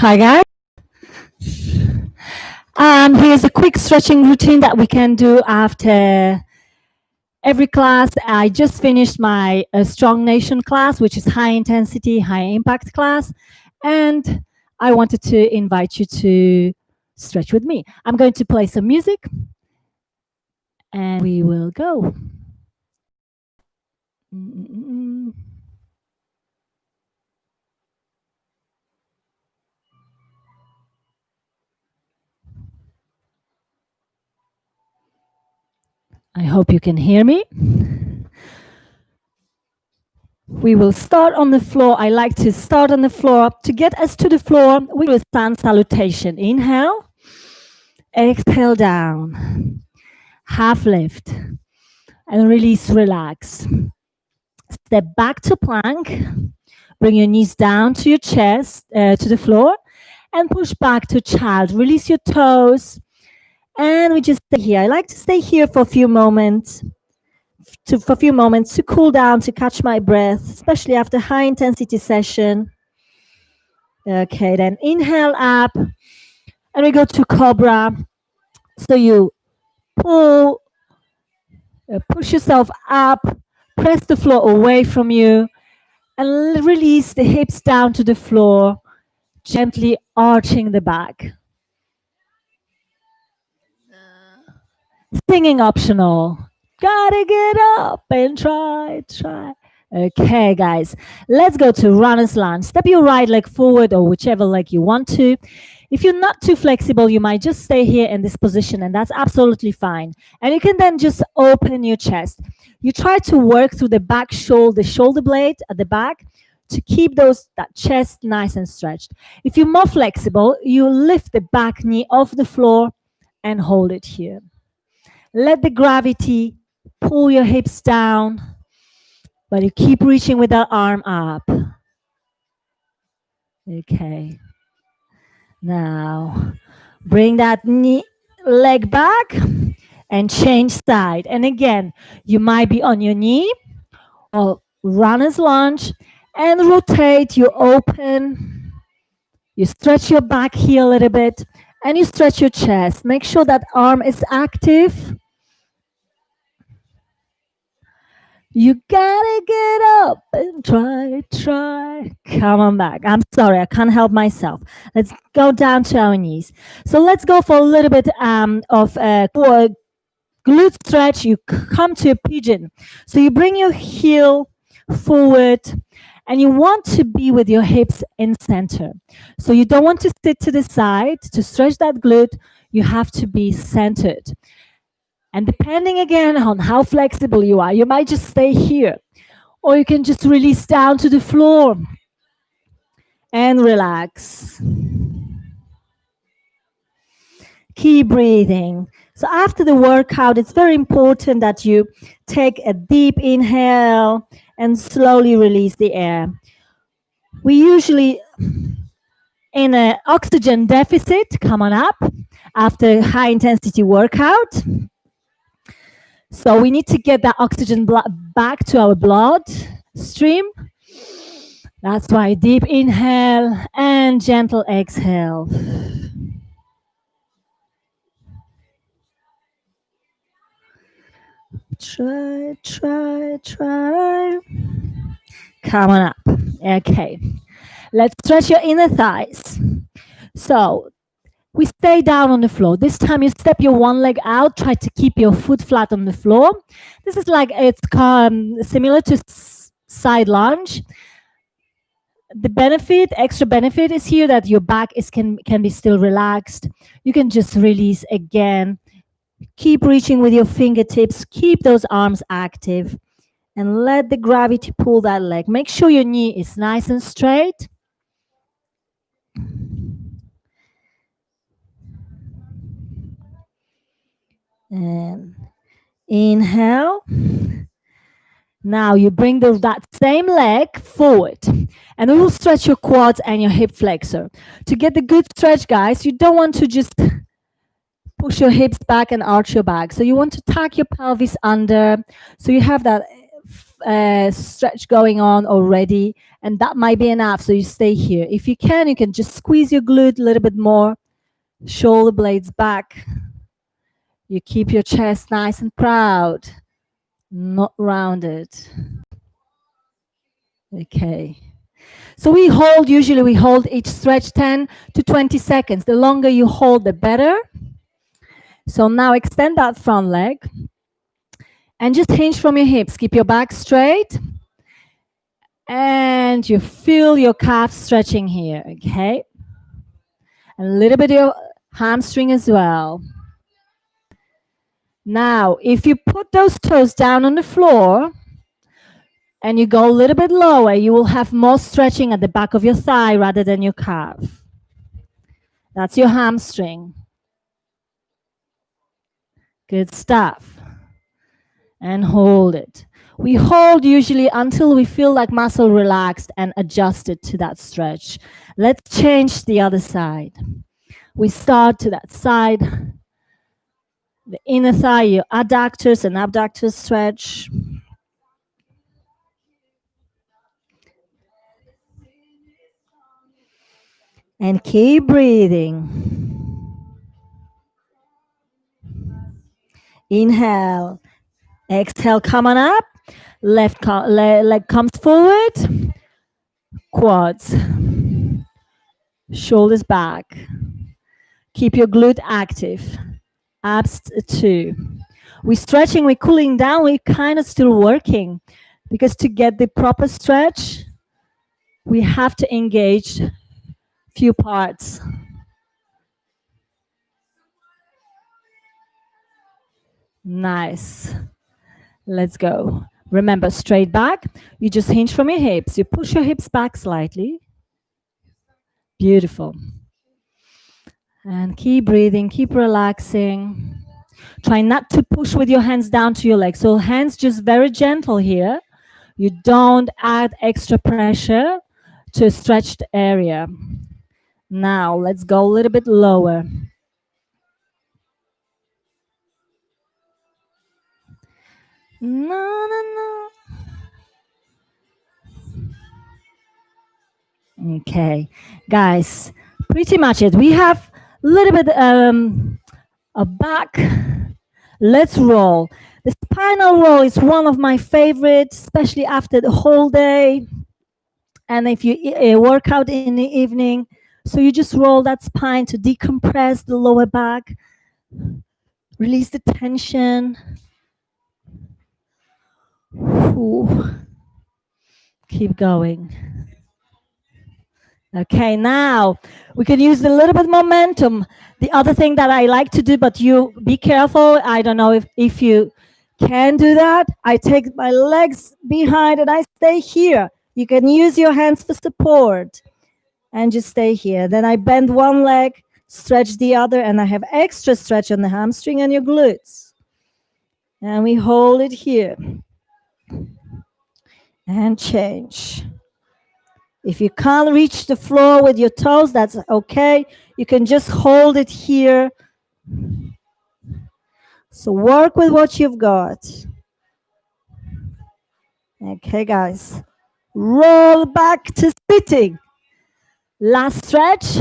Hi guys. Here's a quick stretching routine that we can do after every class. I just finished my Strong Nation class, which is high intensity, high impact class. And I wanted to invite you to stretch with me. I'm going to play some music and we will go. I hope you can hear me. We will start on the floor. I like to start on the floor. To get us to the floor, we will stand salutation. Inhale, exhale down, half lift, and release, relax. Step back to plank. Bring your knees down to your chest, to the floor, and push back to child. Release your toes, and we just stay here. I like to stay here for a few moments. To cool down, to catch my breath, especially after high intensity session. Okay, then inhale up, and we go to cobra. So you pull, push yourself up, press the floor away from you, and release the hips down to the floor, gently arching the back. Singing optional. Gotta get up and try. Okay, guys, let's go to runner's lunge. Step your right leg forward or whichever leg you want to. If you're not too flexible, you might just stay here in this position, and that's absolutely fine. And you can then just open your chest. You try to work through the back shoulder blade at the back to keep that chest nice and stretched. If you're more flexible, you lift the back knee off the floor and hold it here. Let the gravity pull your hips down, but you keep reaching with that arm up. Okay. Now, bring that leg back and change side. And again, you might be on your knee or runner's lunge and rotate. You open, you stretch your back here a little bit, and you stretch your chest. Make sure that arm is active. You gotta get up and try. Come on back. I'm sorry, I can't help myself. Let's go down to our knees. So let's go for a little bit of a glute stretch. You come to a pigeon. So you bring your heel forward and you want to be with your hips in center. So you don't want to sit to the side. To stretch that glute, you have to be centered. And depending again on how flexible you are, you might just stay here. Or you can just release down to the floor and relax. Keep breathing. So after the workout, it's very important that you take a deep inhale and slowly release the air. We usually in an oxygen deficit, come on up, after high intensity workout. So we need to get that oxygen back to our blood stream. That's why deep inhale and gentle exhale. Try. Come on up. Okay. Let's stretch your inner thighs. So we stay down on the floor. This time you step your one leg out. Try to keep your foot flat on the floor. This is like, it's similar to side lunge. The extra benefit is here that your back can be still relaxed. You can just release again. Keep reaching with your fingertips. Keep those arms active. And let the gravity pull that leg. Make sure your knee is nice and straight. And inhale. Now you bring that same leg forward and it will stretch your quads and your hip flexor. To get the good stretch, guys, you don't want to just push your hips back and arch your back. So you want to tuck your pelvis under so you have that stretch going on already, and that might be enough. So you stay here. If you can just squeeze your glute a little bit more, shoulder blades back. You keep your chest nice and proud, not rounded. Okay. So usually we hold each stretch 10 to 20 seconds. The longer you hold, the better. So now extend that front leg and just hinge from your hips. Keep your back straight. And you feel your calf stretching here, okay? A little bit of your hamstring as well. Now, if you put those toes down on the floor and you go a little bit lower, you will have more stretching at the back of your thigh rather than your calf. That's your hamstring. Good stuff. And hold it. We hold usually until we feel like muscle relaxed and adjusted to that stretch. Let's change the other side. We start to that side. The inner thigh, your adductors and abductors stretch. And keep breathing. Inhale. Exhale, come on up. Left leg comes forward. Quads. Shoulders back. Keep your glute active. Abs too. We're stretching, we're cooling down, we're kind of still working. Because to get the proper stretch, we have to engage few parts. Nice. Let's go. Remember, straight back. You just hinge from your hips. You push your hips back slightly. Beautiful. And keep breathing, keep relaxing. Try not to push with your hands down to your legs. So hands just very gentle here. You don't add extra pressure to a stretched area. Now, let's go a little bit lower. No. Okay, guys, pretty much it. We have a little bit a back. Let's roll. The spinal roll is one of my favorites, especially after the whole day. And if you work out in the evening, so you just roll that spine to decompress the lower back, release the tension. Ooh. Keep going. Okay, now we can use a little bit of momentum. The other thing that I like to do, but you be careful, I don't know if you can do that. I take my legs behind and I stay here. You can use your hands for support and just stay here. Then I bend one leg, stretch the other, and I have extra stretch on the hamstring and your glutes. And we hold it here. And change. If you can't reach the floor with your toes, that's okay. You can just hold it here. So work with what you've got. Okay, guys. Roll back to sitting. Last stretch,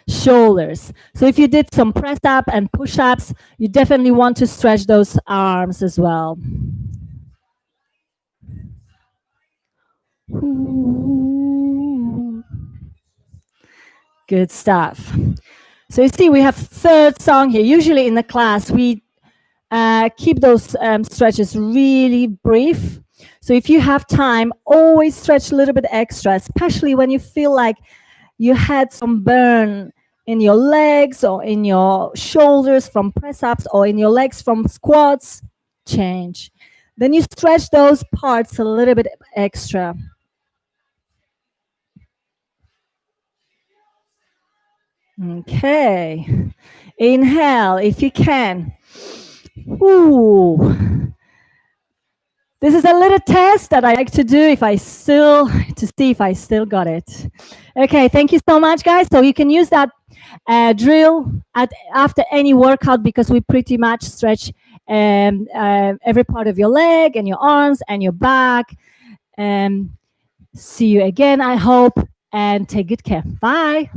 shoulders. So if you did some press up and push ups, you definitely want to stretch those arms as well. Good stuff. So you see, we have third song here. Usually in the class, we keep those stretches really brief. So if you have time, always stretch a little bit extra, especially when you feel like you had some burn in your legs or in your shoulders from press-ups or in your legs from squats. Change. Then you stretch those parts a little bit extra. Okay. Inhale if you can. Ooh. This is a little test that I like to do to see if I still got it. Okay, thank you so much, guys. So you can use that drill after any workout because we pretty much stretch every part of your leg and your arms and your back. See you again, I hope, and take good care. Bye.